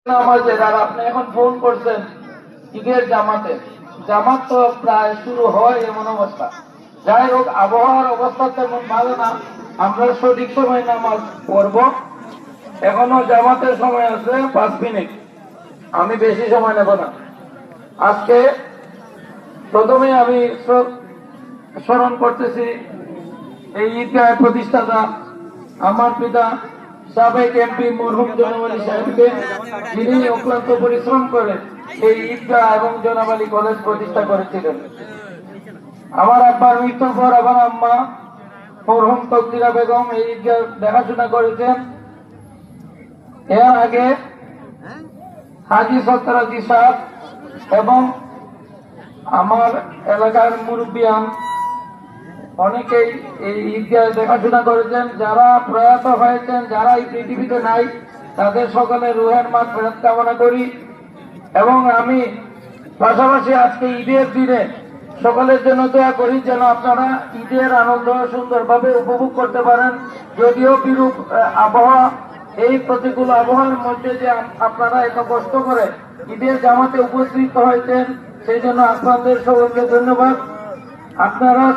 নামাজের আর আপনি এখন ফোন করছেন ঈদের জামাতে। জামাত তো প্রায় শুরু হয় এমন অবস্থা। যাই হোক, আবহাওয়ার অবস্থা তেমন ভালো না, আমরা সঠিক সময় নামাজ পড়ব। এখনো জামাতের সময় আছে 5 মিনিট, আমি বেশি সময় নেব না। আজকে প্রথমে আমি স্মরণ করতেছি এই ঈদগাহের প্রতিষ্ঠাতা আমার পিতা সাবেক এমপি মরহুম জনাব আলী সাহেবকে, যিনি অক্লান্ত পরিশ্রম করে এই ঈদগাহ এবং জনাব আলী কলেজ প্রতিষ্ঠা করেছিলেন। আমার আব্বার মৃত্যুর পর আমার আম্মা মরহুম তকদিরা বেগম এই ঈদগাহ দেখাশোনা করেছেন। এর আগে হাজি সত্তরাজি সাহেব এবং আমার এলাকার মুরব্বিয়ান অনেকেই এই ঈদগাহ দেখাশোনা করেছেন। যারা প্রয়াত হয়েছেন, যারা এই পৃথিবীতে নাই, তাদের সকলের রুহের মাগফিরাত কামনা করি। এবং আমি পাশাপাশি আজকে ঈদের দিনে সকলের জন্য দোয়া করি যেন আপনারা ঈদের আনন্দ সুন্দরভাবে উপভোগ করতে পারেন। যদিও বিরূপ আবহাওয়া, এই প্রতিকূল আবহাওয়ার মধ্যে যে আপনারা এত কষ্ট করে ঈদের জামাতে উপস্থিত হয়েছেন, সেই জন্য আপনাদের সকলকে ধন্যবাদ। আপনারা